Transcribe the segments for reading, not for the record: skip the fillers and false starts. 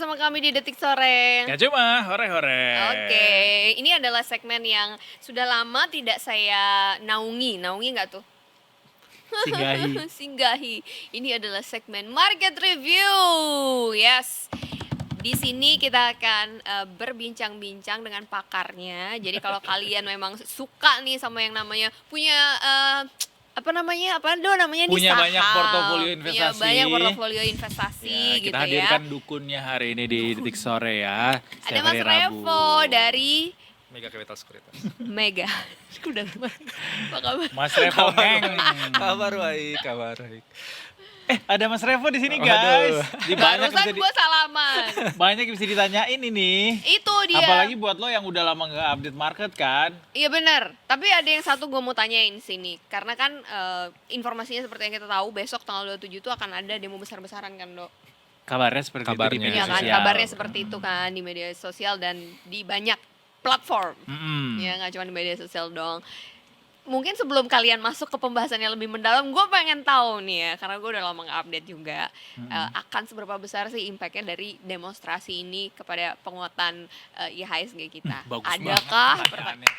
bersama kami di Detik Sore. Gak cuma hore-hore. Oke, ini adalah segmen yang sudah lama tidak saya naungi nggak tuh? Singgahi. Singgahi. Ini adalah segmen Market Review. Yes. Di sini kita akan berbincang-bincang dengan pakarnya. Jadi kalau kalian memang suka nih sama yang namanya punya punya Banyak portofolio investasi. Punya banyak portofolio investasi Ya, gitu kita hadirkan dukunnya hari ini di Detik Sore ya. Ada setiap Mas hari Rabu. Revo dari Mega Capital Sekuritas. Mega. Udah apa kabar? Mas Revo ngeng. Kabar baik. Ada Mas Revo di sini guys. Di banyak Barusan bisa gue salaman. banyak yang bisa ditanyain ini. Itu dia. Apalagi buat lo yang udah lama nggak update market kan. Iya benar. Tapi ada yang satu gue mau tanyain sini. Karena kan informasinya seperti yang kita tahu besok tanggal 27 itu akan ada demo besar-besaran kan, Dok? Kabarnya seperti itu di Kabarnya. media Iya kan, sosial. kabarnya seperti itu kan di media sosial dan di banyak platform. Mm-mm. Ya nggak cuma di media sosial dong. Mungkin sebelum kalian masuk ke pembahasan yang lebih mendalam, gue pengen tahu nih ya, karena gue udah lama nggak update juga, akan seberapa besar sih impactnya dari demonstrasi ini kepada penguatan IHSG kita? Bagus Adakah banget pertanyaannya.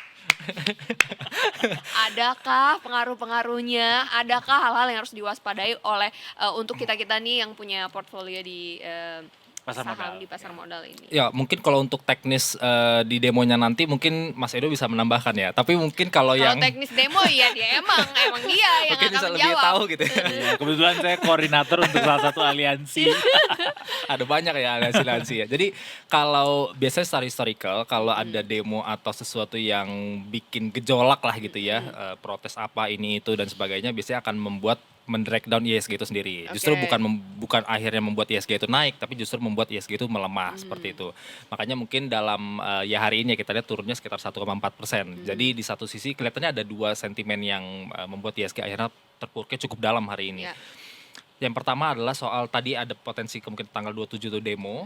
adakah pengaruh-pengaruhnya? Adakah hal-hal yang harus diwaspadai oleh untuk kita-kita nih yang punya portfolio di Pasar saham modal. di pasar modal ini? Ya mungkin kalau untuk teknis di demonya nanti mungkin Mas Edo bisa menambahkan ya. Tapi mungkin kalau Kalau yang teknis demo ya dia emang dia yang mungkin akan bisa lebih menjawab. tahu gitu ya. Iya, kebetulan saya koordinator untuk salah satu aliansi. Ada banyak ya aliansi ya. Jadi kalau biasanya secara historical kalau ada demo atau sesuatu yang bikin gejolak lah gitu ya, protes apa ini itu dan sebagainya biasanya akan membuat mendrag down ISG itu sendiri. Justru Oke. bukan akhirnya membuat ISG itu naik, tapi justru membuat ISG itu melemah seperti itu. Makanya mungkin dalam ya hari ini ya kita lihat turunnya sekitar 1,4%. Jadi di satu sisi kelihatannya ada dua sentimen yang membuat ISG akhirnya terpuruknya cukup dalam hari ini. Ya. Yang pertama adalah soal tadi ada potensi kemungkinan tanggal 27 itu demo.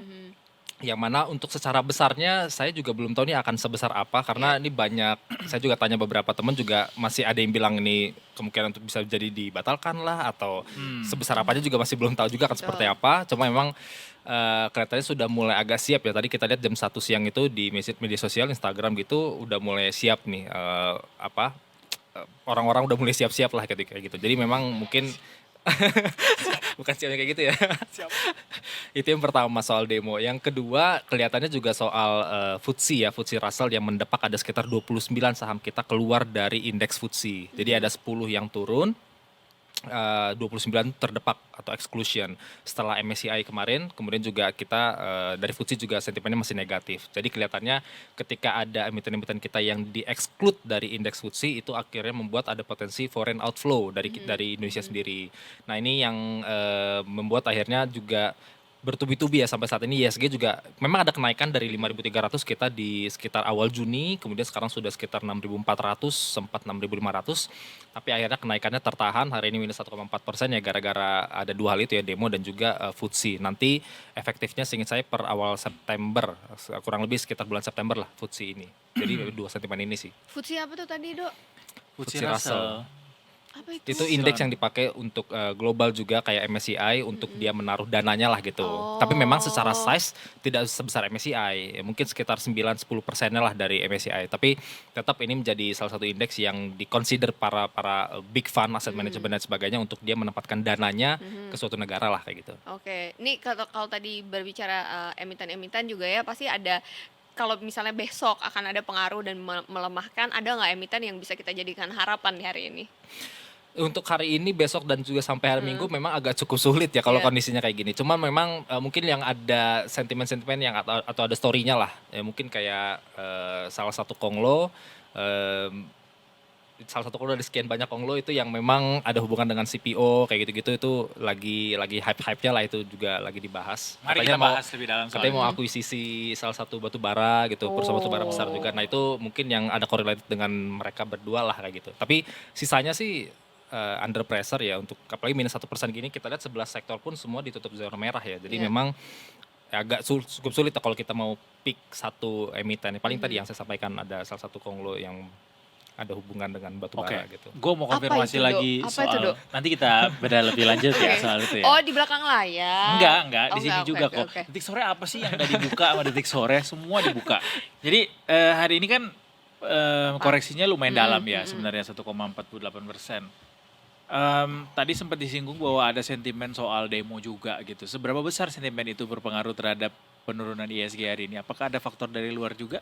Yang mana untuk secara besarnya saya juga belum tahu ini akan sebesar apa karena ini banyak, saya juga tanya beberapa teman juga masih ada yang bilang ini kemungkinan untuk bisa jadi dibatalkan lah atau sebesar apanya juga masih belum tahu juga akan seperti apa. Cuma memang kelihatannya sudah mulai agak siap ya. Tadi kita lihat jam 1 siang itu di media sosial Instagram gitu udah mulai siap nih orang-orang udah mulai siap-siap lah ketika gitu. Jadi memang mungkin bukan siapnya kayak gitu ya. Itu yang pertama soal demo. Yang kedua kelihatannya juga soal FTSE ya, FTSE Russell yang mendepak ada sekitar 29 saham kita keluar dari indeks FTSE. Jadi ada 10 yang turun, 29 terdepak atau exclusion setelah MSCI kemarin. Kemudian juga kita dari FTSE juga sentimennya masih negatif. Jadi kelihatannya ketika ada emiten-emiten kita yang di-exclude dari indeks FTSE itu akhirnya membuat ada potensi foreign outflow dari Indonesia sendiri. Nah ini yang membuat akhirnya juga bertubi-tubi ya sampai saat ini ISG juga memang ada kenaikan dari 5.300 kita di sekitar awal Juni, kemudian sekarang sudah sekitar 6.400, sempat 6.500, tapi akhirnya kenaikannya tertahan hari ini minus 1,4% ya gara-gara ada dua hal itu ya, demo dan juga FTSE. Nanti efektifnya seingat saya per awal September, kurang lebih sekitar bulan September lah FTSE ini. Jadi dua sentimen ini sih. FTSE apa tuh tadi, Dok? FTSE Russell. Apa itu? Itu indeks yang dipakai untuk global juga kayak MSCI untuk dia menaruh dananya lah gitu. Tapi memang secara size tidak sebesar MSCI, ya, mungkin sekitar 9-10%-nya lah dari MSCI. Tapi tetap ini menjadi salah satu indeks yang diconsider para big fund, asset management dan sebagainya untuk dia menempatkan dananya ke suatu negara lah kayak gitu. Oke, ini kalau tadi berbicara emiten-emiten juga ya pasti ada. Kalau misalnya besok akan ada pengaruh dan melemahkan, ada nggak emiten yang bisa kita jadikan harapan di hari ini? Untuk hari ini, besok dan juga sampai hari Minggu memang agak cukup sulit ya kalau kondisinya kayak gini. Cuman memang mungkin yang ada sentimen-sentimen yang atau ada story-nya lah. Ya, mungkin kayak salah satu konglo dari sekian banyak konglo itu yang memang ada hubungan dengan CPO kayak gitu-gitu itu lagi hype-hype-nya lah, itu juga lagi dibahas. Mari Katanya kita bahas lebih dalam soal katanya mau ini. akuisisi salah satu batu bara gitu, perusahaan batu bara besar juga. Nah itu mungkin yang ada correlated dengan mereka berdua lah kayak gitu. Tapi sisanya sih under pressure ya, untuk apalagi minus 1% gini kita lihat 11 sektor pun semua ditutup zona merah ya. Jadi memang agak cukup sulit kalau kita mau pick satu emiten. Paling tadi yang saya sampaikan ada salah satu konglo yang ada hubungan dengan batu Oke, bara gitu. gue mau Apa konfirmasi itu, Dok? lagi Apa itu, soal Dok? nanti kita beda lebih lanjut ya Oke. soal itu ya. Oh, di belakang layar. Enggak, Oh, di sini enggak, juga oke, kok. oke. Detik sore apa sih yang udah dibuka sama detik sore semua dibuka. Jadi hari ini kan koreksinya lumayan dalam ya sebenarnya 1,48%. Tadi sempat disinggung bahwa ada sentimen soal demo juga gitu. Seberapa besar sentimen itu berpengaruh terhadap penurunan ISG hari ini? Apakah ada faktor dari luar juga?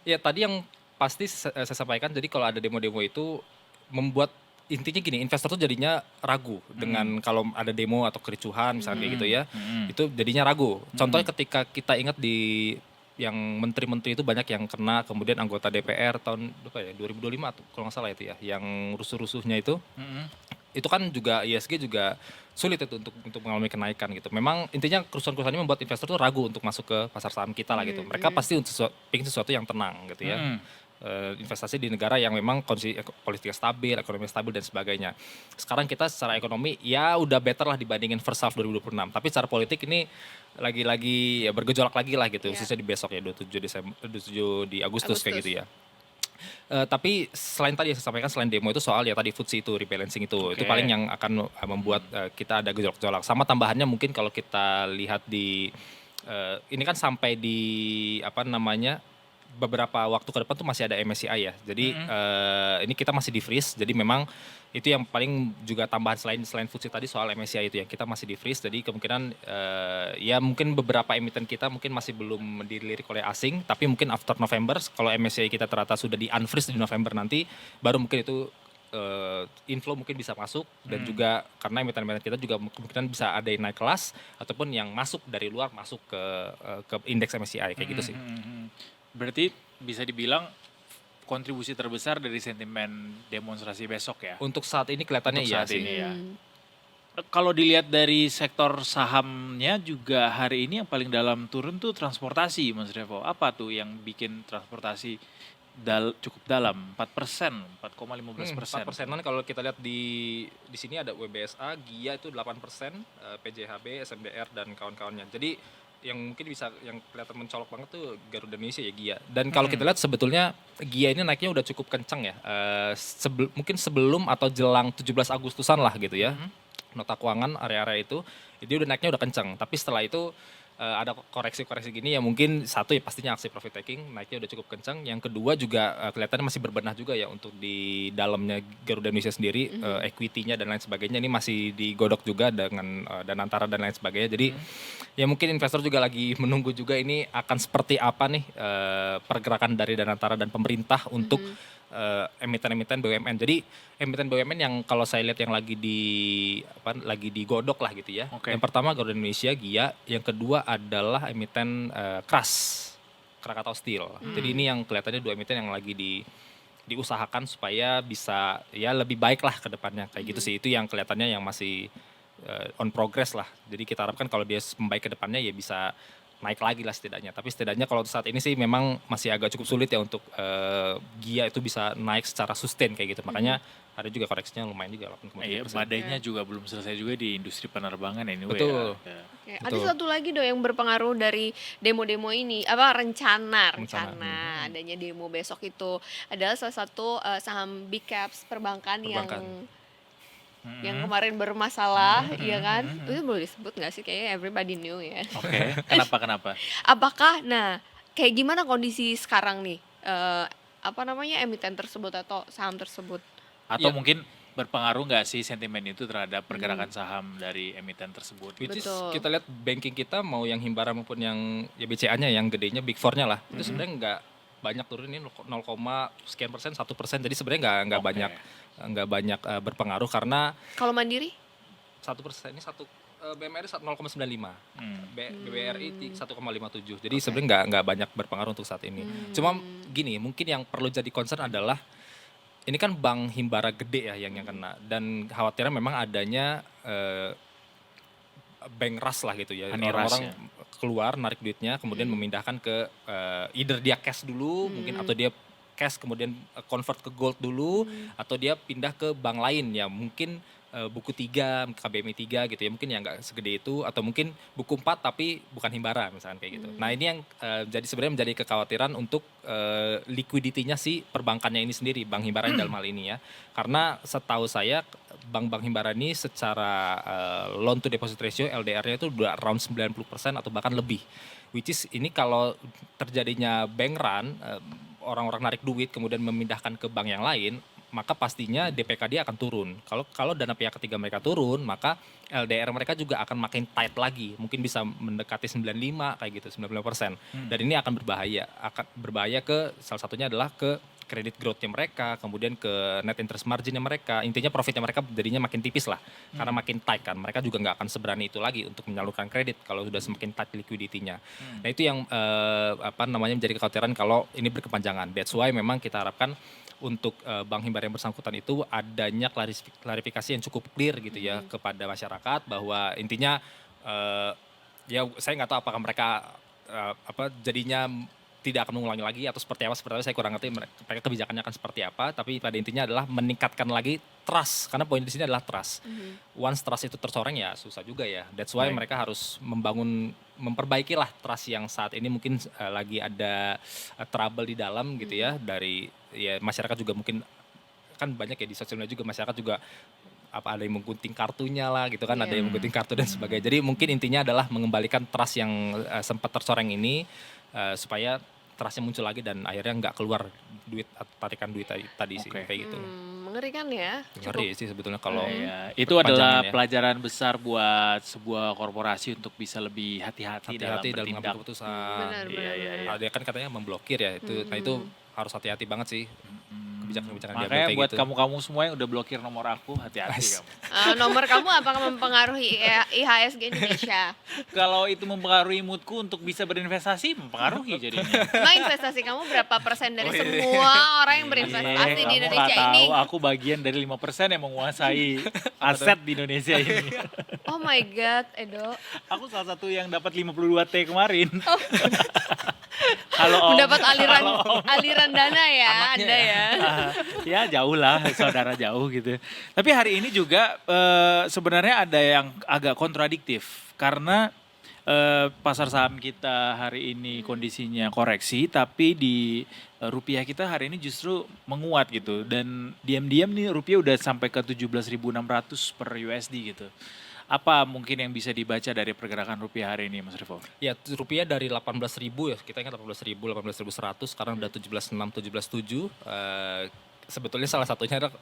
Ya tadi yang pasti saya sampaikan, jadi kalau ada demo-demo itu membuat intinya gini, investor tuh jadinya ragu dengan kalau ada demo atau kericuhan misalnya kayak gitu ya, itu jadinya ragu. Contohnya ketika kita ingat di yang menteri-menteri itu banyak yang kena, kemudian anggota DPR tahun berapa ya 2025 atau kalau nggak salah itu ya, yang rusuh-rusuhnya itu kan juga ISG juga sulit itu untuk mengalami kenaikan gitu. Memang intinya kerusuhan-kerusuhan ini membuat investor tuh ragu untuk masuk ke pasar saham kita lah gitu. Mereka pasti untuk ingin sesuatu yang tenang gitu ya. Investasi di negara yang memang kondisi politiknya stabil, ekonomi stabil dan sebagainya. Sekarang kita secara ekonomi ya udah better lah dibandingin first half 2026. Tapi secara politik ini lagi-lagi ya bergejolak lagi lah gitu. Khususnya di besok ya 27 di Agustus kayak gitu ya. Tapi selain tadi yang saya sampaikan, selain demo itu soal ya tadi FTSE itu rebalancing itu paling yang akan membuat kita ada gejolak-gejolak. Sama tambahannya mungkin kalau kita lihat di ini kan sampai di apa namanya beberapa waktu ke depan tuh masih ada MSCI ya. Jadi ini kita masih di freeze. Jadi memang itu yang paling juga tambahan selain FTSE tadi soal MSCI itu ya, kita masih di freeze. Jadi kemungkinan ya mungkin beberapa emiten kita mungkin masih belum dilirik oleh asing, tapi mungkin after November kalau MSCI kita ternyata sudah di unfreeze di November nanti, baru mungkin itu inflow mungkin bisa masuk dan juga karena emiten-emiten kita juga kemungkinan bisa ada yang naik kelas ataupun yang masuk dari luar masuk ke indeks MSCI kayak gitu sih. Berarti bisa dibilang kontribusi terbesar dari sentimen demonstrasi besok ya? Untuk saat ini kelihatannya Untuk iya saat sih. ini ya. Kalau dilihat dari sektor sahamnya juga hari ini yang paling dalam turun tuh transportasi Mas Revo. Apa tuh yang bikin transportasi cukup dalam? 4%, 4,15%. 4%-an kalau kita lihat di sini ada WBSA, GIA itu 8%, PJHB, SMDR dan kawan-kawannya. Jadi yang mungkin bisa yang kelihatan mencolok banget tuh Garuda Indonesia ya GIA. Dan kalau kita lihat sebetulnya GIA ini naiknya udah cukup kencang ya. Mungkin sebelum atau jelang 17 Agustusan lah gitu ya. Nota keuangan area-area itu dia udah naiknya udah kencang. Tapi setelah itu ada koreksi-koreksi gini ya mungkin satu ya pastinya aksi profit taking naiknya udah cukup kencang. Yang kedua juga kelihatannya masih berbenah juga ya untuk di dalamnya Garuda Indonesia sendiri equity-nya dan lain sebagainya ini masih digodok juga dengan Danantara dan lain sebagainya. Jadi ya mungkin investor juga lagi menunggu juga ini akan seperti apa nih pergerakan dari Danantara dan pemerintah untuk emiten-emiten BUMN. Jadi emiten BUMN yang kalau saya lihat yang lagi digodok lah gitu ya. Yang pertama Garuda Indonesia, GIA, yang kedua adalah emiten Krakatau Steel. Jadi ini yang kelihatannya dua emiten yang lagi diusahakan supaya bisa ya lebih baik lah ke depannya kayak gitu sih. Itu yang kelihatannya yang masih on progress lah. Jadi kita harapkan kalau dia membaik ke depannya ya bisa naik lagi lah setidaknya. Tapi setidaknya kalau saat ini sih memang masih agak cukup sulit ya untuk GIA itu bisa naik secara sustain kayak gitu. Makanya ada juga koreksinya lumayan juga 8,3%. Badainya juga belum selesai juga di industri penerbangan anyway. Betul. Ya. Oke, ada satu lagi yang berpengaruh dari demo-demo ini, apa rencana adanya demo besok itu adalah salah satu saham big caps perbankan. Yang kemarin bermasalah, ya kan? Itu boleh disebut nggak sih? Kayaknya everybody knew ya. Oke, kenapa? Apakah, kayak gimana kondisi sekarang nih? Emiten tersebut atau saham tersebut? Atau mungkin berpengaruh nggak sih sentimen itu terhadap pergerakan saham dari emiten tersebut? Which is Betul. kita lihat banking kita mau yang Himbara maupun yang ya BCA-nya yang gedenya Big Four-nya lah. Itu sebenarnya nggak banyak turun ini 0, sekian persen, 1%. Jadi sebenarnya nggak banyak berpengaruh karena Kalau Mandiri? 1% ini BMRI 0,95, BBRI 1,57. Jadi sebenarnya nggak banyak berpengaruh untuk saat ini. Cuma gini, mungkin yang perlu jadi concern adalah ini kan bank Himbara gede ya yang kena dan khawatirnya memang adanya bank rush lah gitu ya. Orang-orang keluar narik duitnya kemudian memindahkan ke either dia cash dulu mungkin atau dia cash kemudian convert ke gold dulu atau dia pindah ke bank lain ya mungkin buku 3, KBMI 3 gitu ya, mungkin yang nggak segede itu, atau mungkin buku 4 tapi bukan Himbara misalkan kayak gitu. Nah ini yang jadi sebenarnya menjadi kekhawatiran untuk liquidity-nya si perbankannya ini sendiri, Bank Himbara dalam hal ini ya. Karena setahu saya bank-bank Himbara ini secara loan to deposit ratio LDR-nya itu udah around 90% atau bahkan lebih. Which is ini kalau terjadinya bank run, orang-orang narik duit kemudian memindahkan ke bank yang lain, maka pastinya DPK dia akan turun. Kalau dana pihak ketiga mereka turun, maka LDR mereka juga akan makin tight lagi. Mungkin bisa mendekati 95 kayak gitu, 95%. Dan ini akan berbahaya ke salah satunya adalah ke kredit growth-nya mereka, kemudian ke net interest margin-nya mereka. Intinya profitnya mereka jadinya makin tipis lah. Karena makin tight kan. Mereka juga nggak akan seberani itu lagi untuk menyalurkan kredit kalau sudah semakin tight liquidity-nya. Nah itu yang menjadi kekhawatiran kalau ini berkepanjangan. That's why memang kita harapkan untuk Bank Himbara yang bersangkutan itu adanya klarifikasi yang cukup clear gitu ya kepada masyarakat, bahwa intinya ya saya nggak tahu apakah mereka jadinya tidak akan mengulangi lagi atau seperti apa saya kurang ngerti mereka kebijakannya akan seperti apa, tapi pada intinya adalah meningkatkan lagi trust, karena poin di sini adalah trust. Once trust itu tercoreng ya susah juga ya. That's why mereka harus memperbaikilah trust yang saat ini mungkin lagi ada trouble di dalam gitu ya, dari ya masyarakat juga mungkin kan banyak ya di sosial media juga, masyarakat juga ada yang menggunting kartunya lah gitu kan, ada yang menggunting kartu dan sebagainya. Jadi mungkin intinya adalah mengembalikan trust yang sempat tercoreng ini supaya trustnya muncul lagi dan akhirnya nggak keluar tarikan duit tadi sih kayak gitu. Mengerikan ya. Ngeri sih sebetulnya kalau itu adalah ya. pelajaran besar buat sebuah korporasi untuk bisa lebih hati-hati dalam dalam mengambil bertindak. keputusan. Benar. Ada kan katanya memblokir ya itu. Nah itu harus hati-hati banget sih kebijakan-kebijakan diambil Makanya kayak buat gitu. kamu-kamu semua yang udah blokir nomor aku, hati-hati kamu. Nomor kamu apakah mempengaruhi IHSG Indonesia? Kalau itu mempengaruhi moodku untuk bisa berinvestasi, mempengaruhi jadinya. Nah, investasi kamu berapa persen dari semua orang yang berinvestasi di Kamu Indonesia nggak ini? tahu, aku bagian dari 5% yang menguasai aset di Indonesia ini. Oh my god, Edo. Aku salah satu yang dapat 52T kemarin. Kalau Mendapat aliran dana ya, Anaknya Anda ya. ya jauh lah, saudara jauh gitu. Tapi hari ini juga sebenarnya ada yang agak kontradiktif karena pasar saham kita hari ini kondisinya koreksi, tapi di rupiah kita hari ini justru menguat gitu, dan diam-diam nih rupiah udah sampai ke 17.600 per USD gitu. Apa mungkin yang bisa dibaca dari pergerakan rupiah hari ini, Mas Revo? Ya rupiah dari 18.000 ya, kita ingat 18.000, 18.100, sekarang udah 17.600, 17.700. Sebetulnya salah satunya adalah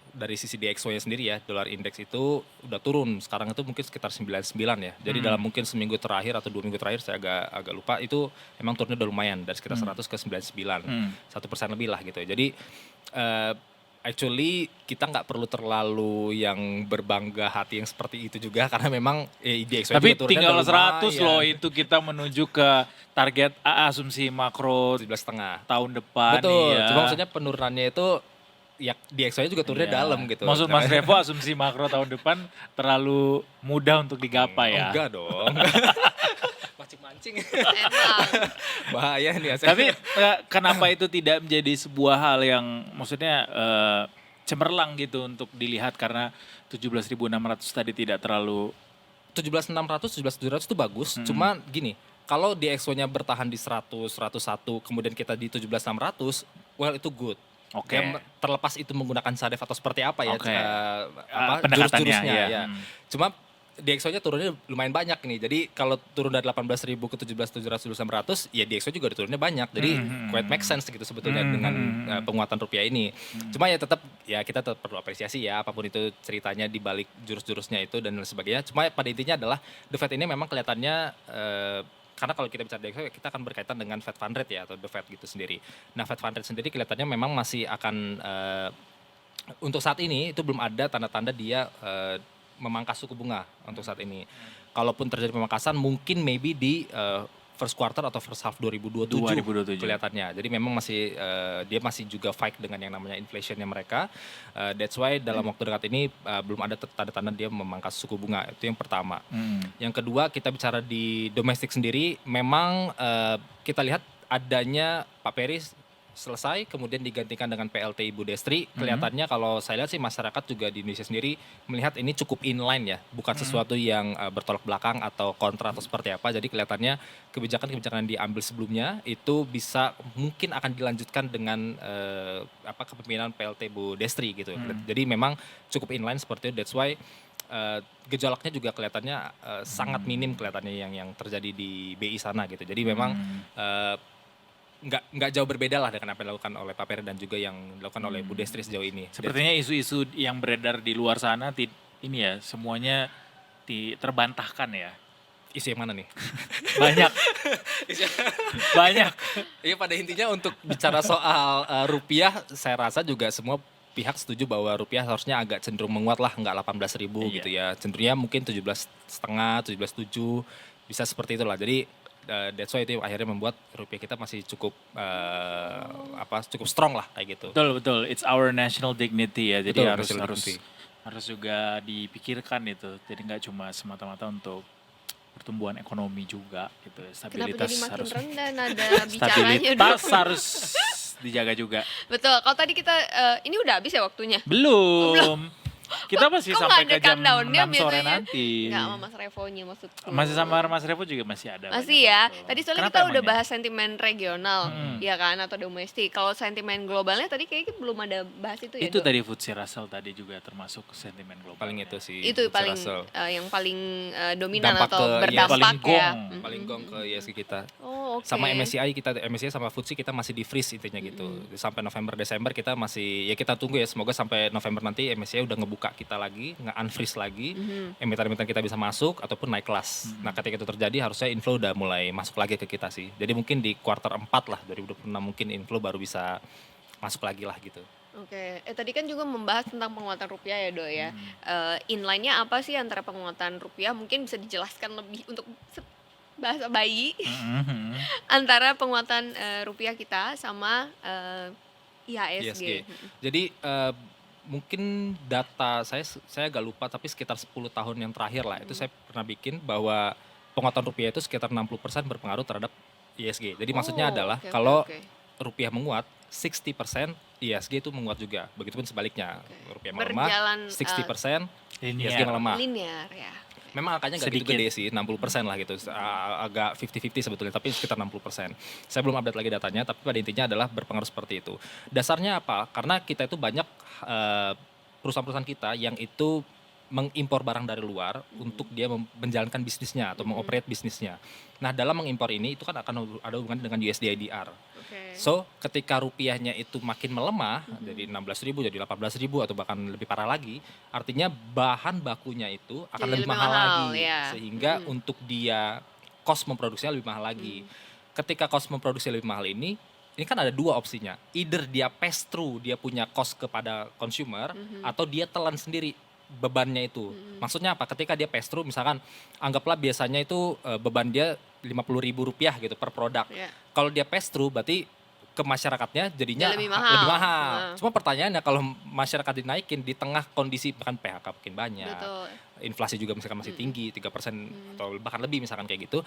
dari sisi DXY-nya sendiri ya, dolar indeks itu udah turun. Sekarang itu mungkin sekitar 99 ya. Jadi dalam mungkin seminggu terakhir atau 2 minggu terakhir, saya agak lupa, itu emang turunnya udah lumayan dari sekitar 100 ke 99. 1% lebih lah gitu ya. Jadi actually kita nggak perlu terlalu yang berbangga hati yang seperti itu juga, karena memang DXY Tapi juga turunnya tinggal udah 100 loh itu kita menuju ke target asumsi makro 17,5 tahun depan. betul, ya. cuma maksudnya penurunannya itu ya DXY juga turunnya Iya. dalam gitu. Maksud Mas Revo asumsi makro tahun depan terlalu mudah untuk digapai ya. Enggak dong. Mancing-mancing. Emang. Bahaya nih ya. Tapi kenapa itu tidak menjadi sebuah hal yang maksudnya cemerlang gitu untuk dilihat, karena 17.600 tadi tidak terlalu 17.600, 17.700 itu bagus. Cuma gini, kalau DXY-nya bertahan di 100, 101, kemudian kita di 17.600, well itu good. Oke. Ya, terlepas itu menggunakan sadef atau seperti apa ya, Oke. Pendekatannya, jurus-jurusnya ya. ya. Cuma DXY-nya turunnya lumayan banyak nih. Jadi kalau turun dari 18.000 ke 17.700, 17.600, ya DXY juga turunnya banyak. Jadi quite make sense gitu sebetulnya dengan penguatan rupiah ini. Cuma ya tetap ya kita tetap perlu apresiasi ya, apapun itu ceritanya di balik jurus-jurusnya itu dan sebagainya. Cuma pada intinya adalah The Fed ini memang kelihatannya karena kalau kita bicara DXY kita akan berkaitan dengan Fed Fund Rate ya, atau The Fed gitu sendiri. Nah Fed Fund Rate sendiri kelihatannya memang masih akan untuk saat ini itu belum ada tanda-tanda dia memangkas suku bunga untuk saat ini. Kalaupun terjadi pemangkasan mungkin maybe di first quarter atau first half 2027 kelihatannya. Jadi memang masih dia masih juga fight dengan yang namanya inflationnya mereka. That's why dalam waktu dekat ini belum ada tanda-tanda dia memangkas suku bunga. Itu yang pertama. Yang kedua kita bicara di domestik sendiri, memang kita lihat adanya Pak Peri selesai, kemudian digantikan dengan PLT Ibu Destri. Kelihatannya kalau saya lihat sih masyarakat juga di Indonesia sendiri melihat ini cukup inline ya, bukan sesuatu yang bertolak belakang atau kontra atau seperti apa. Jadi kelihatannya kebijakan-kebijakan yang diambil sebelumnya itu bisa mungkin akan dilanjutkan dengan kepemimpinan PLT Bu Destri gitu. Jadi memang cukup inline seperti itu. That's why gejolaknya juga kelihatannya sangat minim kelihatannya yang terjadi di BI sana gitu. Jadi memang nggak jauh berbeda lah dengan apa yang dilakukan oleh Pak Peri dan juga yang dilakukan oleh Bu Destri sejauh ini. Sepertinya isu-isu yang beredar di luar sana ini ya semuanya terbantahkan ya. Isu yang mana nih? Banyak. Banyak. Iya, pada intinya untuk bicara soal rupiah, saya rasa juga semua pihak setuju bahwa rupiah harusnya agak cenderung menguat lah, nggak 18.000 gitu ya. Cenderungnya mungkin 17,5, 17,7, bisa seperti itulah. Jadi that's why itu akhirnya membuat rupiah kita masih cukup cukup strong lah kayak gitu. Betul. It's our national dignity ya. Jadi Betul, harus national harus dignity. harus juga dipikirkan itu. Jadi nggak cuma semata-mata untuk pertumbuhan ekonomi juga gitu. Kenapa Stabilitas jadi makin harus rendah nada bicaranya stabilitas dulu? harus dijaga juga. Betul, kalau tadi kita, ini udah habis ya waktunya? Belum. Kita masih Kok sampai nggak ada ke jam countdown-nya 6 sore biasanya? nanti. Enggak sama Mas Revonya maksudku. Masih sama Mas Revo juga masih ada. Masih banyak ya. waktu. Tadi soalnya Kenapa kita udah emangnya? bahas sentimen regional, ya kan, atau domestik. Kalau sentimen globalnya tadi kayaknya belum ada bahas itu ya. Itu Dok? tadi FTSE Russell tadi juga termasuk sentimen global. Paling itu sih. Itu FTSE paling Russell. yang paling dominan Dampak atau ke- berdampak paling ya. gong. Paling gong ke ISG kita. Oh, oke. Sama MSCI sama FTSE kita masih di freeze intinya gitu. Sampai November Desember kita masih ya kita tunggu ya, semoga sampai November nanti MSCI udah ngebuka kita lagi, nge-unfreeze lagi. Emiten-emiten kita bisa masuk ataupun naik kelas. Nah, ketika itu terjadi harusnya inflow udah mulai masuk lagi ke kita sih. Jadi mungkin di kuartal 4 lah 2026 mungkin inflow baru bisa masuk lagi lah gitu. Oke, tadi kan juga membahas tentang penguatan rupiah ya Do ya. Inline-nya apa sih antara penguatan rupiah? Mungkin bisa dijelaskan lebih untuk bahasa bayi antara penguatan rupiah kita sama IHSG. ISG. Jadi mungkin data saya agak lupa tapi sekitar 10 tahun yang terakhir lah itu saya pernah bikin bahwa penguatan rupiah itu sekitar 60% berpengaruh terhadap ISG. Jadi maksudnya adalah Oke, kalau oke. rupiah menguat 60% ISG itu menguat juga. Begitupun sebaliknya. Oke. Rupiah melemah Berjalan, 60% Linear. ISG melemah. linear ya. Memang angkanya nggak gitu Sedikit. gede sih, 60% lah gitu. Agak 50-50 sebetulnya, tapi sekitar 60%. Saya belum update lagi datanya, tapi pada intinya adalah berpengaruh seperti itu. Dasarnya apa? Karena kita itu banyak perusahaan-perusahaan kita yang itu mengimpor barang dari luar untuk dia menjalankan bisnisnya atau mengoperate bisnisnya. Nah, dalam mengimpor ini itu kan akan ada hubungan dengan USD/IDR. Oke. So, ketika rupiahnya itu makin melemah, jadi 16.000 jadi 18.000 atau bahkan lebih parah lagi, artinya bahan bakunya itu akan Jadi lebih lebih mahal mahal, lagi. ya. Sehingga untuk dia cost memproduksinya lebih mahal lagi. Ketika cost memproduksi lebih mahal ini kan ada dua opsinya. Either dia pass through, dia punya cost kepada consumer, atau dia telan sendiri bebannya itu. Maksudnya apa? Ketika dia pass through, misalkan anggaplah biasanya itu beban dia Rp50.000 gitu per produk. Ya. Kalau dia pass through berarti ke masyarakatnya jadinya Jadi lebih mahal. Nah. Cuma pertanyaannya kalau masyarakat dinaikin di tengah kondisi bahkan PHK makin banyak, Betul. inflasi juga misalkan masih tinggi 3% atau bahkan lebih misalkan kayak gitu,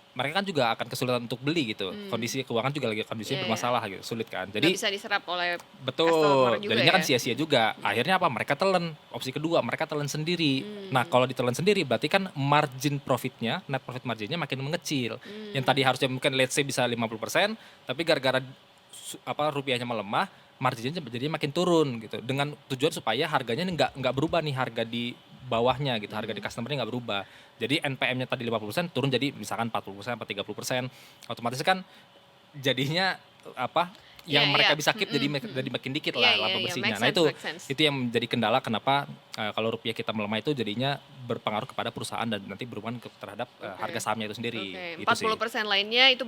mereka kan juga akan kesulitan untuk beli gitu. Kondisi keuangan juga lagi kondisinya Iya, bermasalah gitu, sulit kan. Nggak Jadi bisa diserap oleh betul, customer juga jadinya kan ya. sia-sia juga. Akhirnya apa? Mereka telan. Opsi kedua, mereka telan sendiri. Nah, kalau ditelan sendiri berarti kan margin profitnya, net profit marginnya makin mengecil. Yang tadi harusnya mungkin let's say bisa 50%, tapi gara-gara rupiahnya melemah, marginnya jadi makin turun gitu. Dengan tujuan supaya harganya nggak berubah nih, harga di bawahnya gitu, harga di customernya nggak berubah. Jadi NPM-nya tadi 50% turun jadi misalkan 40% atau 30%. Otomatis kan jadinya yang Iya, mereka iya. bisa keep jadi makin dikit lah Iya, laba iya, bersihnya. make Nah sense, make sense. itu yang menjadi kendala kenapa kalau rupiah kita melemah itu jadinya berpengaruh kepada perusahaan dan nanti berhubungan terhadap harga sahamnya itu sendiri. Oke, Gitu sih. 40% lainnya itu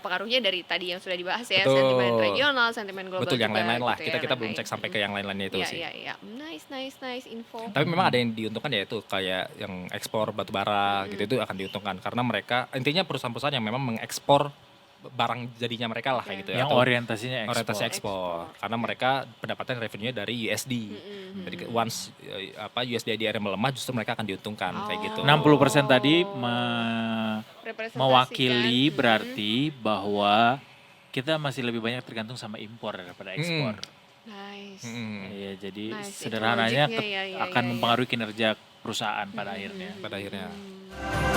pengaruhnya dari tadi yang sudah dibahas ya, Betul. sentimen regional, sentimen global Betul, yang juga lain-lain lah. gitu ya, Kita belum lain-lain. cek sampai ke yang lain-lainnya itu Iya, sih. iya, iya. Nice info. Tapi memang ada yang diuntungkan ya itu kayak yang ekspor batu bara gitu itu akan diuntungkan karena mereka intinya perusahaan-perusahaan yang memang mengekspor barang jadinya mereka lah kayak gitu ya. Yang Atau orientasinya ekspor. orientasi ekspor. Karena mereka pendapatan revenue dari USD. Jadi once USD/IDR melemah justru mereka akan diuntungkan kayak gitu. 60% tadi Representasikan. mewakili berarti bahwa kita masih lebih banyak tergantung sama impor daripada ekspor. Nice. Iya, jadi Nice, itu sederhananya logiknya, ya, akan ya. mempengaruhi kinerja perusahaan pada akhirnya. Pada akhirnya. Hmm.